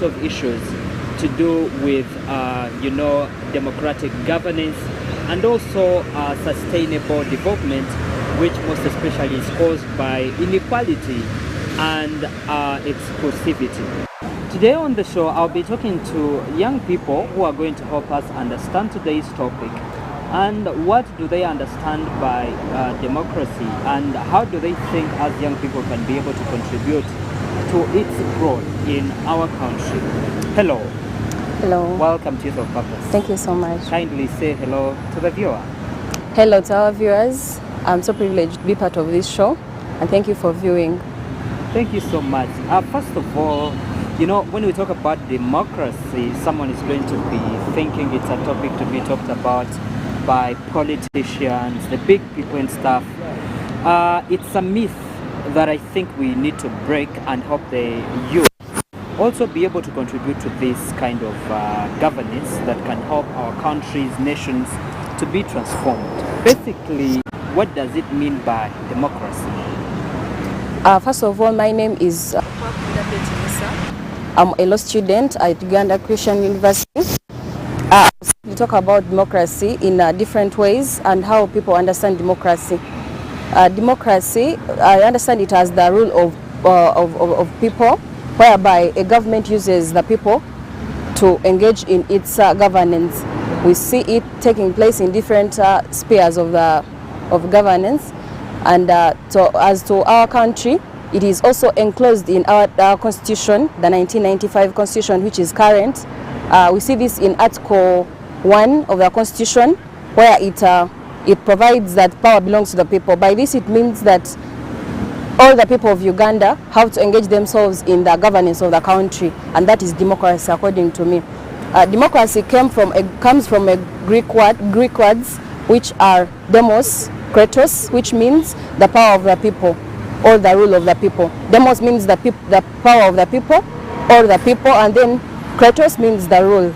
of issues to do with, democratic governance and also sustainable development, which most especially is caused by inequality and exclusivity. Today on the show, I'll be talking to young people who are going to help us understand today's topic and what do they understand by democracy and how do they think as young people can be able to contribute to its growth in our country. Hello. Hello. Welcome to Youth of Purpose. Thank you so much. Kindly say hello to the viewer. Hello to our viewers. I'm so privileged to be part of this show and thank you for viewing. Thank you so much. First of all, when we talk about democracy, someone is going to be thinking it's a topic to be talked about by politicians, the big people and stuff. It's a myth that I think we need to break and help the youth also be able to contribute to this kind of governance that can help our countries, nations to be transformed. Basically, what does it mean by democracy? First of all, my name is I'm a law student at Uganda Christian University. We talk about democracy in different ways and how people understand democracy. Democracy, I understand it as the rule of people, whereby a government uses the people to engage in its governance. We see it taking place in different spheres of governance, and so as to our country, it is also enclosed in our constitution, the 1995 constitution, which is current. We see this in Article 1 of the constitution, where it provides that power belongs to the people. By this it means that all the people of Uganda have to engage themselves in the governance of the country, and that is democracy according to me. Democracy comes from a Greek words which are demos, kratos, which means the power of the people or the rule of the people. Demos means the power of the people or the people, and then kratos means the rule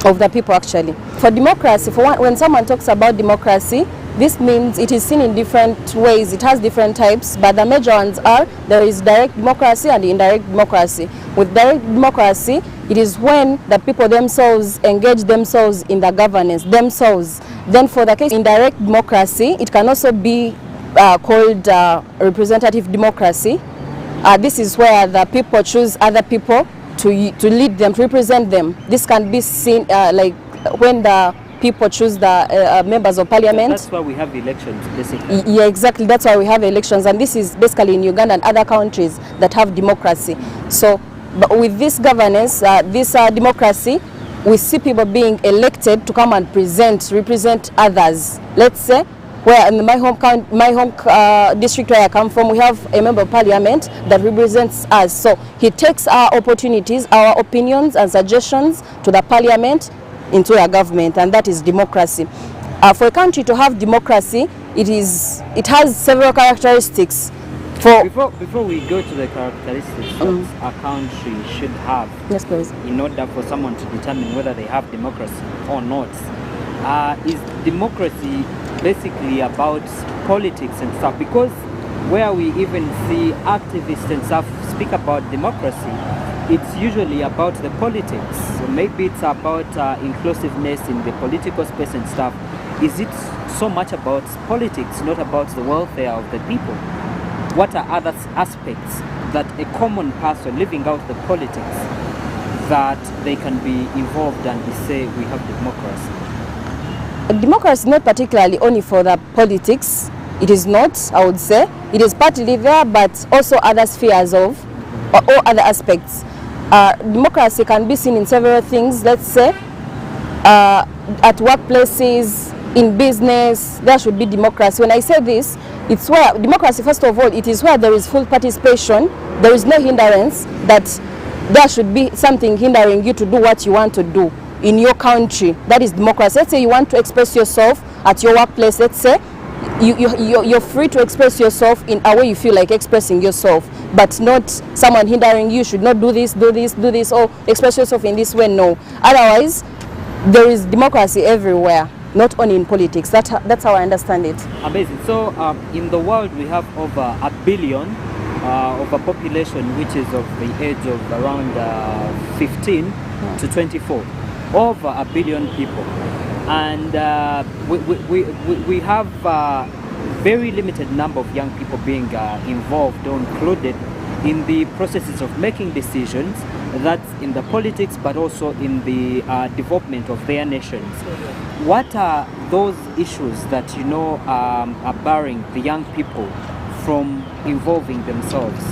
of the people actually. For democracy, when someone talks about democracy, this means it is seen in different ways. It has different types, but the major ones are there is direct democracy and indirect democracy. With direct democracy, it is when the people themselves engage themselves in the governance themselves. Then for the case indirect democracy, it can also be called representative democracy. This is where the people choose other people to lead them, to represent them. This can be seen like when the people choose the members of parliament. That's why we have elections, basically. Yeah, exactly. That's why we have elections, and this is basically in Uganda and other countries that have democracy. So, but with this governance, this democracy, we see people being elected to come and represent others. Let's say, where in my home district where I come from, we have a member of parliament that represents us. So he takes our opportunities, our opinions and suggestions to the parliament into a government, and that is democracy. For a country to have democracy, it has several characteristics. Before we go to the characteristics that a country should have, yes, please, in order for someone to determine whether they have democracy or not, is democracy basically about politics and stuff? Because where we even see activists and stuff speak about democracy, it's usually about the politics. So maybe it's about inclusiveness in the political space and stuff. Is it so much about politics, not about the welfare of the people? What are other aspects that a common person living out the politics that they can be involved and say we have democracy? Democracy is not particularly only for the politics. It is not, I would say. It is partly there, but also other spheres of, or other aspects. Democracy can be seen in several things. Let's say at workplaces, in business, there should be democracy. When I say this, it's where democracy, first of all, it is where there is full participation. There is no hindrance that there should be something hindering you to do what you want to do in your country. That is democracy. Let's say you want to express yourself at your workplace. Let's say you're free to express yourself in a way you feel like expressing yourself, but not someone hindering you. Should not do this, or express yourself in this way. No. Otherwise, there is democracy everywhere, not only in politics. That's how I understand it. Amazing. So in the world we have over 1 billion of a population which is of the age of around 15 to 24, over 1 billion people. And we have very limited number of young people being involved or included in the processes of making decisions, that's in the politics but also in the development of their nations. What are those issues that are barring the young people from involving themselves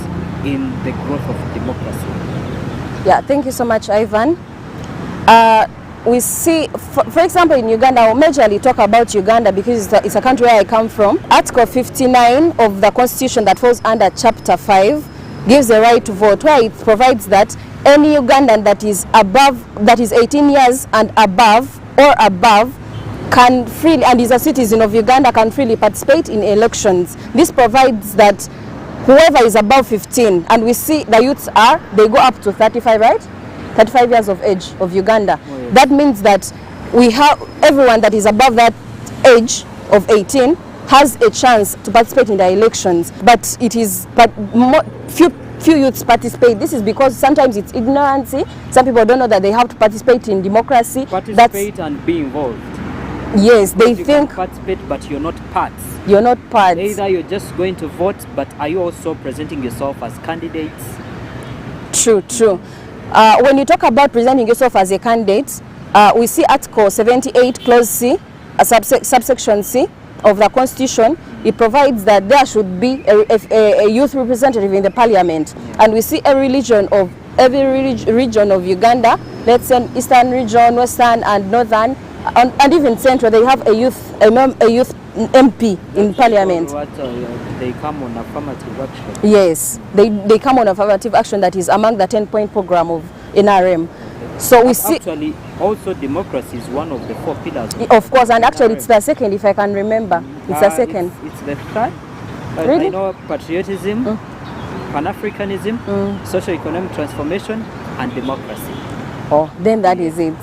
in the growth of democracy? Yeah, thank you so much, Ivan. We see, for example, in Uganda, I'll majorly talk about Uganda because it's a country where I come from. Article 59 of the Constitution that falls under Chapter 5 gives the right to vote, where it provides that any Ugandan that is 18 years and above can freely, and is a citizen of Uganda, can freely participate in elections. This provides that whoever is above 15, and we see the youths they go up to 35, right? 35 years of age of Uganda. Oh, yes. That means that we have everyone that is above that age of 18 has a chance to participate in the elections, but few youths participate. This is because sometimes it's ignorance. Some people don't know that they have to participate in democracy. Participate and be involved. Yes, because you think participate, but you're not part. You're not part. Either you're just going to vote, but are you also presenting yourself as candidates? True. When you talk about presenting yourself as a candidate, we see Article 78, Clause C, subsection C of the Constitution. It provides that there should be a youth representative in the parliament. And we see every region of Uganda, let's say Eastern region, Western and Northern, and even Central, they have a youth MP in parliament. They come on affirmative action. Yes, they come on affirmative action that is among the 10-point program of NRM. So we see actually also democracy is one of the 4 pillars. Of course, and actually it's the second, if I can remember. It's the second. It's the third. Really? I know patriotism, Pan-Africanism, socio-economic transformation, and democracy. Oh, then that is it.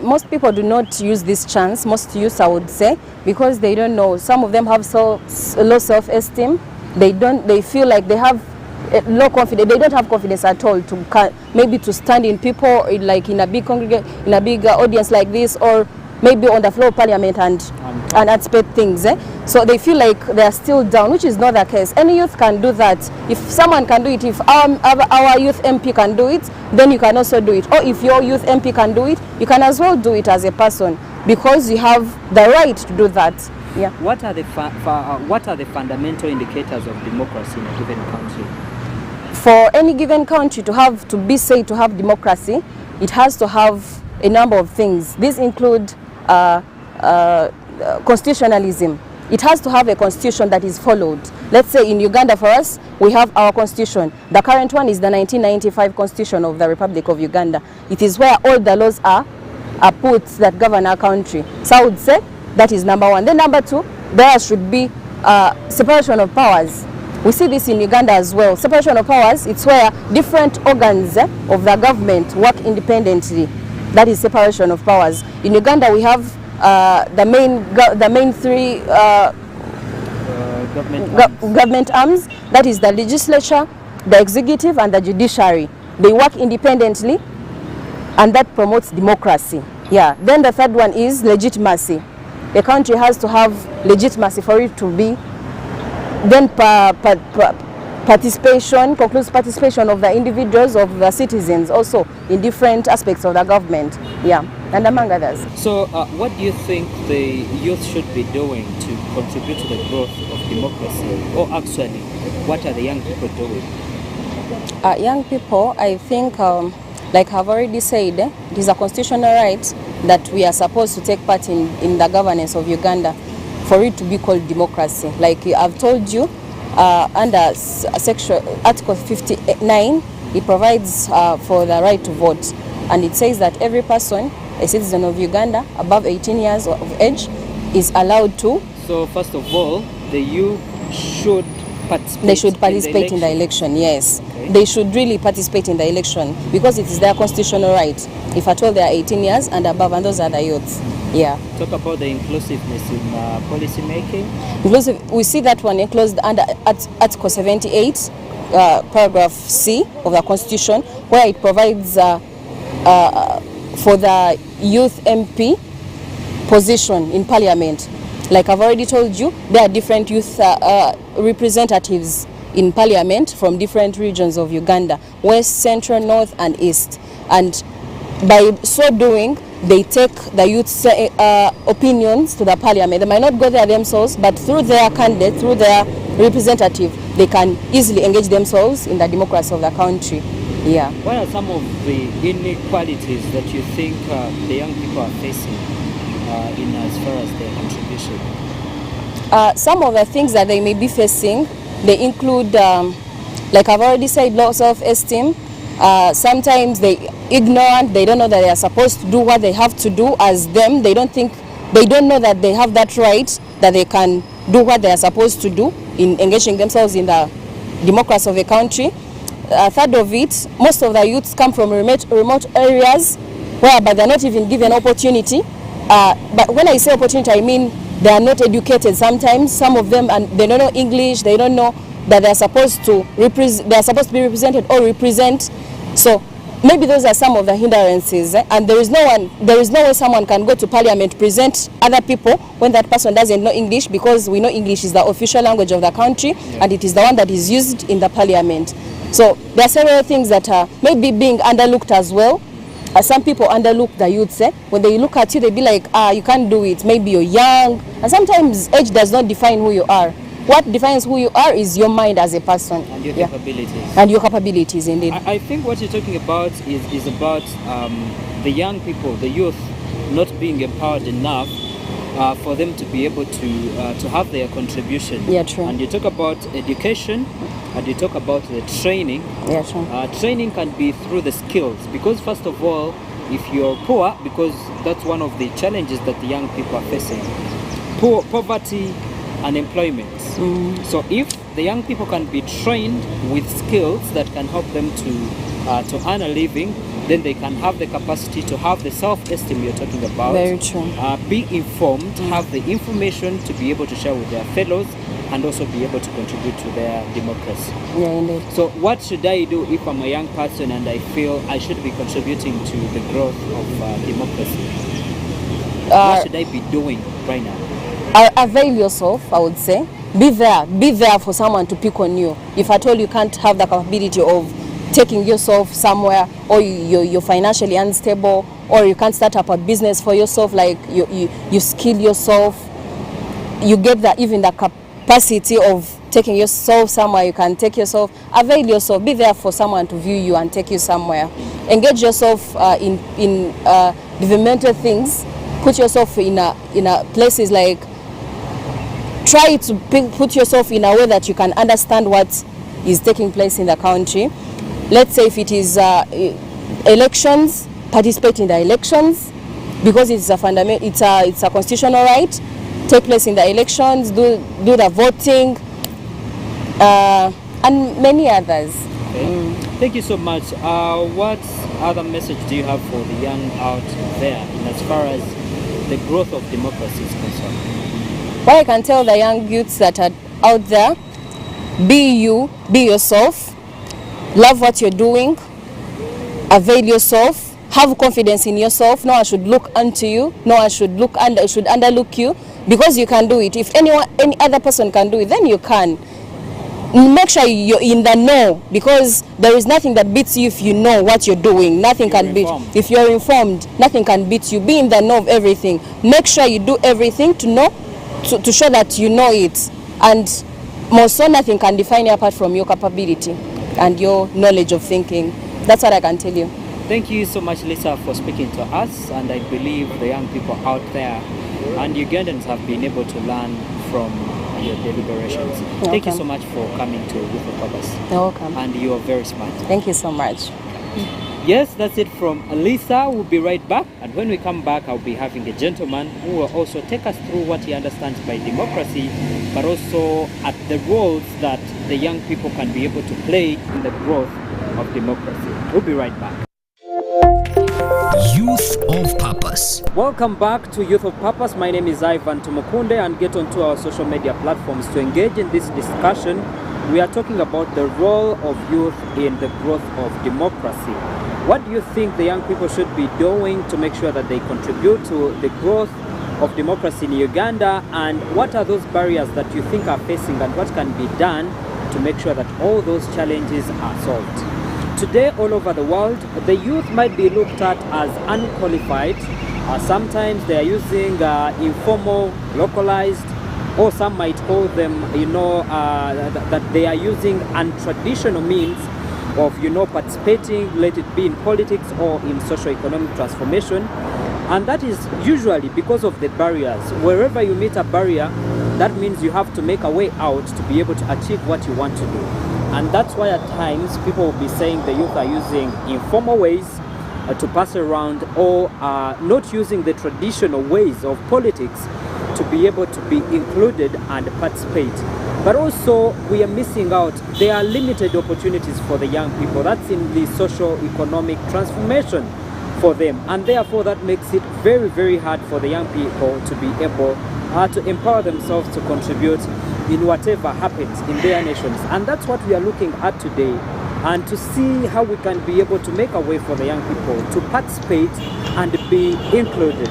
Most people do not use this chance, most youth I would say, because they don't know. Some of them have low self-esteem. They feel like they have low confidence. They don't have confidence at all to maybe to stand in people, like in a big audience like this, or maybe on the floor of parliament and anticipate things. So they feel like they are still down, which is not the case. Any youth can do that. If someone can do it, if our youth MP can do it, then you can also do it. Or if your youth MP can do it, you can as well do it as a person, because you have the right to do that. Yeah. What are the fundamental indicators of democracy in a given country? For any given country to be said to have democracy, it has to have a number of things. These include constitutionalism. It has to have a constitution that is followed. Let's say in Uganda, for us, we have our constitution. The current one is the 1995 Constitution of the Republic of Uganda. It is where all the laws are put that govern our country. So I would say that is number one. Then number two, there should be separation of powers. We see this in Uganda as well. Separation of powers, it's where different organs of the government work independently. That is separation of powers. In Uganda, we have the main three government arms. That is the legislature, the executive, and the judiciary. They work independently, and that promotes democracy. Yeah. Then the third one is legitimacy. The country has to have legitimacy for it to be. Then participation, concludes participation of the individuals, of the citizens, also in different aspects of the government. Yeah, and among others. So what do you think the youth should be doing to contribute to the growth of democracy? Or actually, what are the young people doing? Young people, I think, like I've already said, it is a constitutional right that we are supposed to take part in the governance of Uganda for it to be called democracy. Like I've told you, under Article 59, it provides for the right to vote. And it says that every person, a citizen of Uganda, above 18 years of age, is allowed to. So first of all, the youth should participate. They should participate in the election, yes. Okay. They should really participate in the election because it is their constitutional right. If at all they are 18 years and above, and those are the youths. Yeah. Talk about the inclusiveness in policy making. Inclusive, we see that one enclosed under Article 78, paragraph C of the Constitution, where it provides for the youth MP position in Parliament. Like I've already told you, there are different youth representatives in Parliament from different regions of Uganda, West, Central, North and East. And by so doing, they take the youth's opinions to the Parliament. They might not go there themselves, but through their candidate, through their representative, they can easily engage themselves in the democracy of the country. Yeah. What are some of the inequalities that you think the young people are facing in as far as their contribution? Some of the things that they may be facing, they include, like I've already said, low self-esteem. Sometimes they ignorant, they don't know that they are supposed to do what they have to do as them. They don't know that they have that right, that they can do what they are supposed to do in engaging themselves in the democracy of a country. Third of it, most of the youths come from remote areas whereby they're not even given opportunity. But when I say opportunity, I mean they are not educated sometimes. Some of them, and they don't know English, they don't know that they are supposed to be represented or represent. So maybe those are some of the hindrances, and there is no way someone can go to Parliament to present other people when that person doesn't know English, because we know English is the official language of the country, and it is the one that is used in the Parliament. So there are several things that are maybe being underlooked as well. Some people underlook the youths. When they look at you, they be like, you can't do it. Maybe you're young. And sometimes age does not define who you are. What defines who you are is your mind as a person. And your capabilities. And your capabilities, indeed. I think what you're talking about is about the young people, the youth, not being empowered enough for them to be able to have their contribution. Yeah, true. And you talk about education, and you talk about the training. Yeah, true. Training can be through the skills, because first of all, if you're poor, because that's one of the challenges that the young people are facing, poverty, unemployment. So if the young people can be trained with skills that can help them to earn a living, then they can have the capacity to have the self-esteem you're talking about. Very true. Be informed, have the information to be able to share with their fellows, and also be able to contribute to their democracy. Yeah, indeed. So what should I do if I'm a young person and I feel I should be contributing to the growth of democracy? What should I be doing right now? Avail yourself, I would say. Be there for someone to pick on you. If at all you can't have the capability of taking yourself somewhere, or you're financially unstable, or you can't start up a business for yourself, like you skill yourself, you get even the capacity of taking yourself somewhere, you can take yourself. Avail yourself. Be there for someone to view you and take you somewhere. Engage yourself in developmental things. Put yourself in places like, try to put yourself in a way that you can understand what is taking place in the country. Let's say if it is elections, participate in the elections, because it's a constitutional right. Take place in the elections, do the voting, and many others. Okay. Thank you so much. What other message do you have for the young out there in as far as the growth of democracy is concerned? What I can tell the young youths that are out there, be you, be yourself, love what you're doing, avail yourself, have confidence in yourself. No one should look unto you, no one should underlook you, because you can do it. If any other person can do it, then you can. Make sure you're in the know, because there is nothing that beats you if you know what you're doing. Nothing can beat. If you're informed, nothing can beat you. Be in the know of everything. Make sure you do everything to know, to show that you know it. And more so, nothing can define you apart from your capability and your knowledge of thinking. That's what I can tell you. Thank you so much, Lisa, for speaking to us. And I believe the young people out there and Ugandans have been able to learn from your deliberations. Thank you so much for coming to Youth of Purpose. You're welcome. And you are very smart. Thank you so much. Yes, that's it from Lisa. We'll be right back. And when we come back, I'll be having a gentleman who will also take us through what he understands by democracy, but also at the roles that the young people can be able to play in the growth of democracy. We'll be right back. Youth of Purpose. Welcome back to Youth of Purpose. My name is Ivan Tumukunde, and get onto our social media platforms to engage in this discussion we are talking about the role of youth in the growth of democracy. What do you think the young people should be doing to make sure that they contribute to the growth of democracy in Uganda, and what are those barriers that you think are facing, and what can be done to make sure that all those challenges are solved? Today, all over the world, the youth might be looked at as unqualified. Sometimes they are using informal, localized, or some might call them, that they are using untraditional means of, participating, let it be in politics or in socio-economic transformation. And that is usually because of the barriers. Wherever you meet a barrier, that means you have to make a way out to be able to achieve what you want to do. And that's why at times people will be saying the youth are using informal ways to pass around, or not using the traditional ways of politics to be able to be included and participate. But also we are missing out. There are limited opportunities for the young people. That's in the socio-economic transformation for them, and therefore that makes it very, very hard for the young people to be able to empower themselves to contribute in whatever happens in their nations. And that's what we are looking at today, and to see how we can be able to make a way for the young people to participate and be included.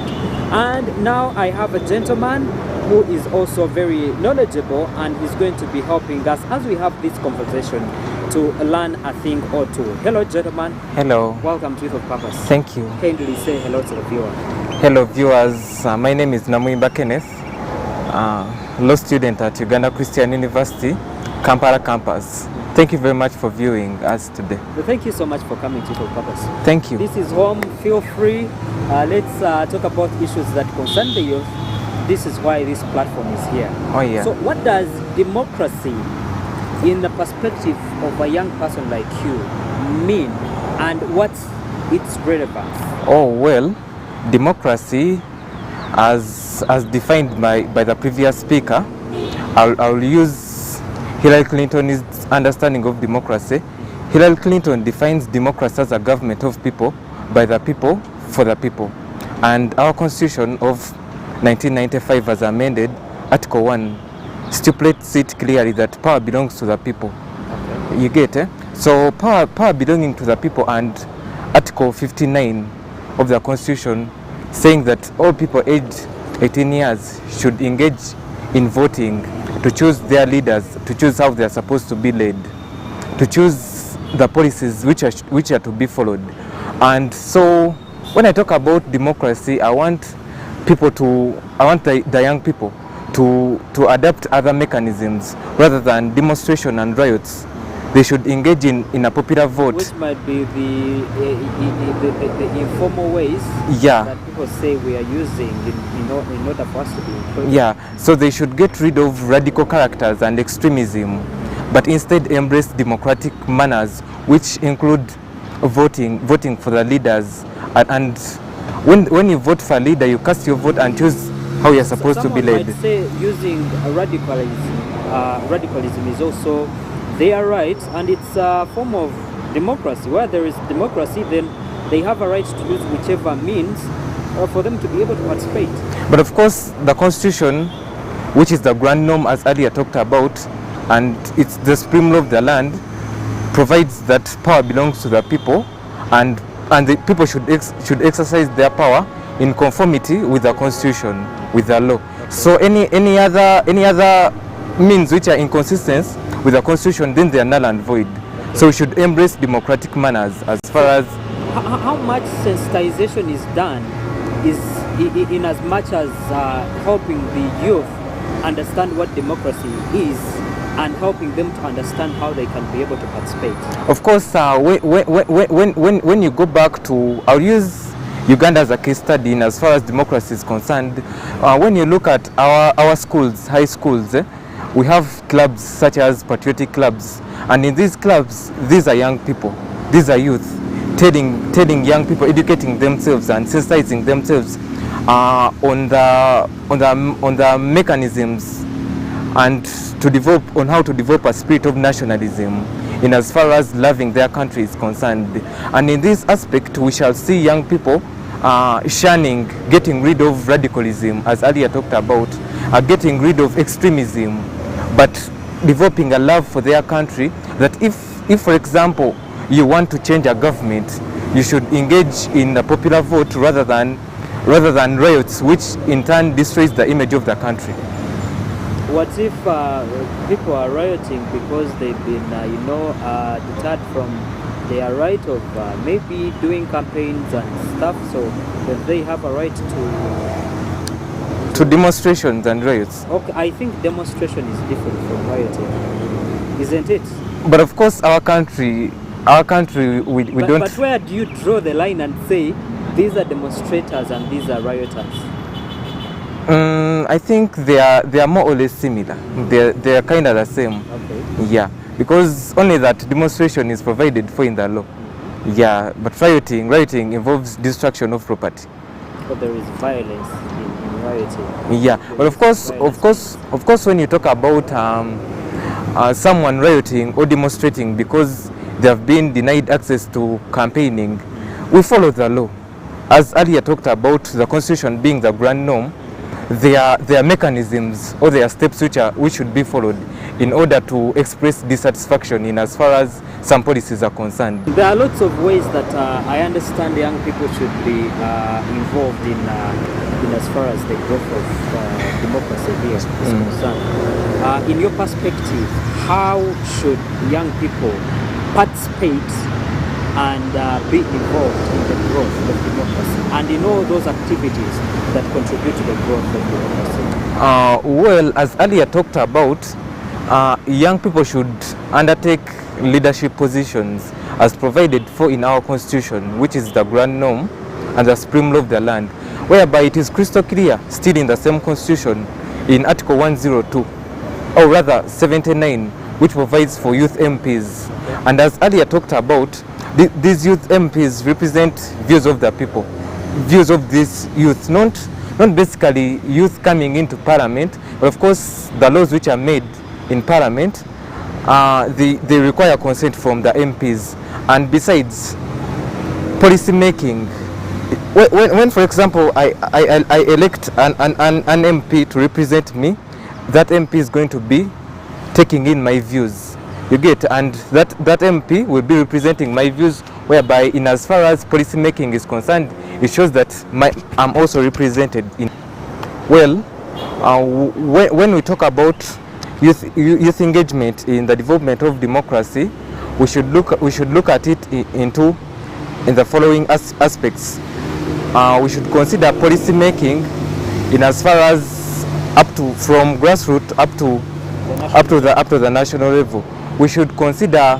And now I have a gentleman who is also very knowledgeable, and he's going to be helping us as we have this conversation to learn a thing or two. Hello, gentlemen. Hello. Welcome to Youth of Purpose. Thank you. Kindly say hello to the viewer. Hello, viewers. My name is Namuimba Kenneth, law student at Uganda Christian University, Kampala campus. Thank you very much for viewing us today. Thank you so much for coming to Youth of Purpose. Thank you. This is home. Feel free. Let's talk about issues that concern the youth. This is why this platform is here. Oh, yeah. So what does democracy, in the perspective of a young person like you, mean, and what's its relevance? Oh, well, democracy, as defined by the previous speaker, I'll use Hillary Clinton's understanding of democracy. Hillary Clinton defines democracy as a government of people, by the people, for the people. And our Constitution of 1995, as amended, Article 1, stipulates it clearly that power belongs to the people. Okay. You get it? So power belonging to the people, and Article 59 of the Constitution saying that all people aged 18 years should engage in voting to choose their leaders, to choose how they are supposed to be led, to choose the policies which are to be followed. And so when I talk about democracy, I want the young people to adapt other mechanisms rather than demonstration and riots. They should engage in a popular vote, which might be the informal ways, yeah, that people say we are using in order for us to be included. Yeah, so they should get rid of radical characters and extremism, but instead embrace democratic manners, which include voting for the leaders. And when you vote for a leader, you cast your vote and choose how you're supposed to be led. Might say using radicalism is also their right, and it's a form of democracy. Where there is democracy, then they have a right to use whichever means for them to be able to participate. But of course, the Constitution, which is the grand norm as earlier talked about, and it's the supreme law of the land, provides that power belongs to the people, and the people should exercise their power in conformity with the Constitution, with the law. Okay. So any other means which are inconsistent with the Constitution, then they are null and void. Okay. So we should embrace democratic manners as far as... How much sensitization is done is in as much as helping the youth understand what democracy is, and helping them to understand how they can be able to participate? Of course, when you go back to, I'll use Uganda as a case study in as far as democracy is concerned. When you look at our schools, high schools, we have clubs such as patriotic clubs, and in these clubs, these are young people, these are youth, telling young people, educating themselves and sensitizing themselves on the mechanisms and on how to develop a spirit of nationalism in as far as loving their country is concerned. And in this aspect, we shall see young people shunning, getting rid of radicalism, as earlier talked about, getting rid of extremism, but developing a love for their country, that if for example you want to change a government, you should engage in a popular vote rather than riots, which in turn destroys the image of the country. What if people are rioting because they've been, deterred from their right of maybe doing campaigns and stuff, so that they have a right to demonstrations and riots? Okay, I think demonstration is different from rioting, isn't it? But of course, our country, we don't. But where do you draw the line and say these are demonstrators and these are rioters? I think they are more or less similar. They are kind of the same. Okay. Yeah, because only that demonstration is provided for in the law. Yeah, but rioting involves destruction of property. But there is violence in rioting. Yeah, but of course, when you talk about someone rioting or demonstrating because they have been denied access to campaigning, we follow the law. As earlier talked about, the constitution being the grand norm, there are mechanisms or there are steps which should be followed in order to express dissatisfaction in as far as some policies are concerned. There are lots of ways that I understand young people should be involved in as far as the growth of democracy here is concerned. In your perspective, how should young people participate and be involved in the growth of democracy and in all those activities that contribute to the growth of democracy? Well, as earlier talked about, young people should undertake leadership positions as provided for in our constitution, which is the grand norm and the supreme law of the land, whereby it is crystal clear, still in the same constitution, in Article 102, or rather 79, which provides for youth MPs. And as earlier talked about, these youth MPs represent views of the people, views of these youth, not basically youth coming into parliament, but of course the laws which are made in parliament, they require consent from the MPs. And besides, policy making, when for example I elect an MP to represent me, that MP is going to be taking in my views, you get, and that MP will be representing my views, whereby in as far as policy making is concerned, it shows that I'm also represented in. Well, when we talk about youth engagement in the development of democracy, we should look at it in the following aspects. We should consider policy making in as far as from grassroots up to the national level. We should consider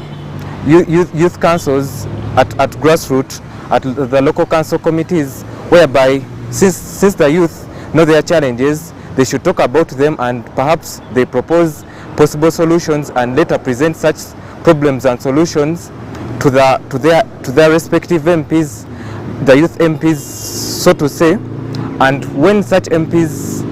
youth councils at grassroots, at the local council committees, whereby since the youth know their challenges, they should talk about them and perhaps they propose possible solutions and later present such problems and solutions to their respective MPs, the youth MPs, so to say. And when such MPs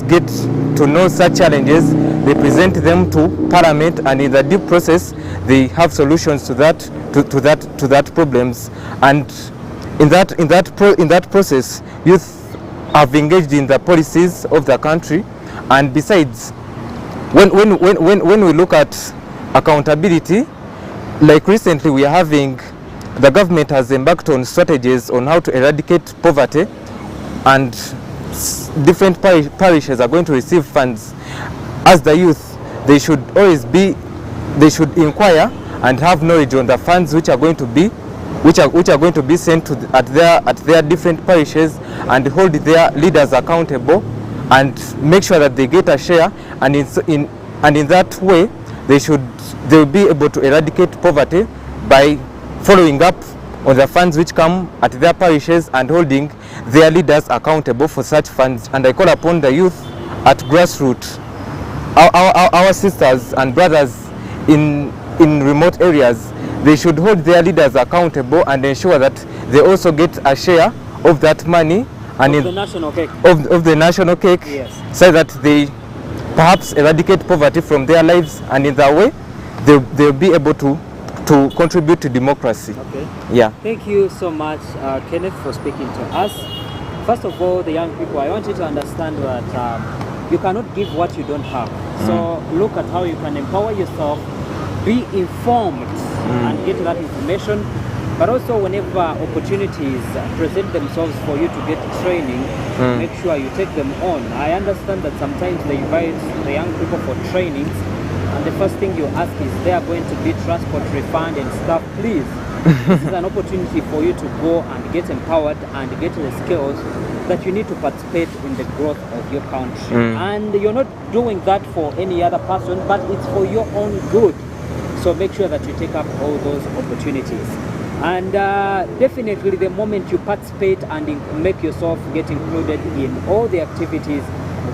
get to know such challenges, they present them to Parliament, and in the due process, they have solutions to that problems. And in that process, youth have engaged in the policies of the country. And besides, when we look at accountability, like recently we are having, the government has embarked on strategies on how to eradicate poverty, and different parishes are going to receive funds. As the youth, they should inquire and have knowledge on the funds which are going to be sent to at their different parishes, and hold their leaders accountable and make sure that they get a share, and in that way they will be able to eradicate poverty by following up on the funds which come at their parishes and holding their leaders accountable for such funds. And I call upon the youth at grassroots, our sisters and brothers in remote areas, they should hold their leaders accountable and ensure that they also get a share of that money and of the national cake. Of the national cake, yes, so that they perhaps eradicate poverty from their lives, and in that way they'll be able to contribute to democracy. Okay. Yeah. Thank you so much, Kenneth, for speaking to us. First of all, the young people, I want you to understand that you cannot give what you don't have. So look at how you can empower yourself, be informed and get that information. But also whenever opportunities present themselves for you to get training, make sure you take them on. I understand that sometimes they invite the young people for trainings, and the first thing you ask is, there are going to be transport refund and stuff. Please, this is an opportunity for you to go and get empowered and get the skills that you need to participate in the growth of your country. And you're not doing that for any other person, but it's for your own good. So make sure that you take up all those opportunities. And definitely the moment you participate and make yourself get included in all the activities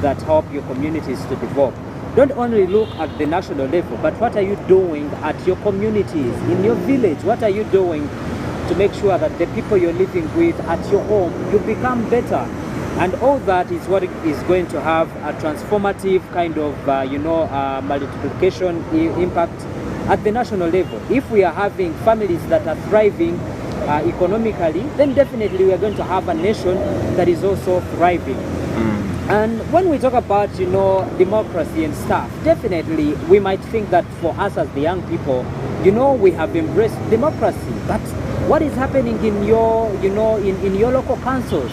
that help your communities to develop, don't only look at the national level, but what are you doing at your communities, in your village? What are you doing to make sure that the people you're living with at your home, you become better? And all that is what is going to have a transformative kind of, multiplication impact at the national level. If we are having families that are thriving economically, then definitely we are going to have a nation that is also thriving. And when we talk about, democracy and stuff, definitely we might think that for us as the young people, we have embraced democracy. But what is happening in your, in your local councils?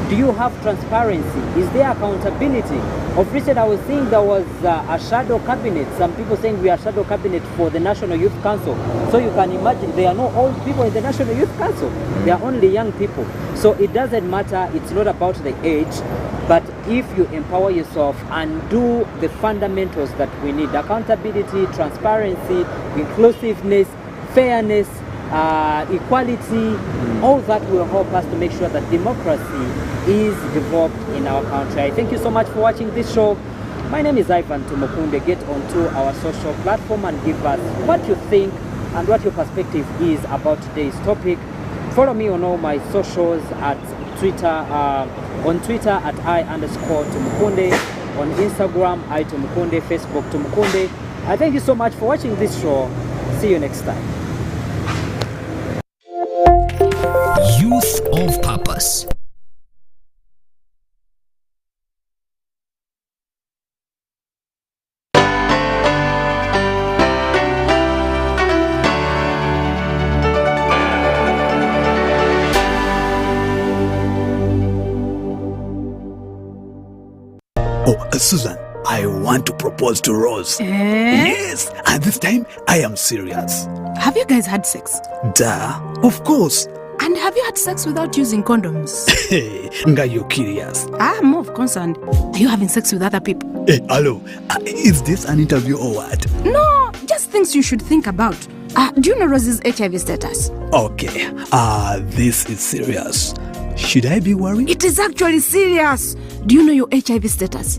Do you have transparency? Is there accountability? Of recent, I was seeing there was a shadow cabinet. Some people saying we are shadow cabinet for the National Youth Council. So you can imagine there are no old people in the National Youth Council. They are only young people. So it doesn't matter. It's not about the age. But if you empower yourself and do the fundamentals that we need, accountability, transparency, inclusiveness, fairness, equality, all that will help us to make sure that democracy is developed in our country. I thank you so much for watching this show. My name is Ivan Tumukunde. Get onto our social platform and give us what you think and what your perspective is about today's topic. Follow me on all my socials at Twitter, on Twitter at I_Tumukunde, on Instagram I_Tumukunde, Facebook Tumukunde. I thank you so much for watching this show. See you next time. Youth of Purpose. Susan, I want to propose to Rose. Yes, and this time I am serious. Have you guys had sex? Duh, of course. And have you had sex without using condoms? Hey, nga you curious? I'm more concerned. Are you having sex with other people? Hey, hello, is this an interview or what? No, just things you should think about. Do you know Rose's HIV status? Okay, this is serious. Should I be worried? It is actually serious. Do you know your HIV status?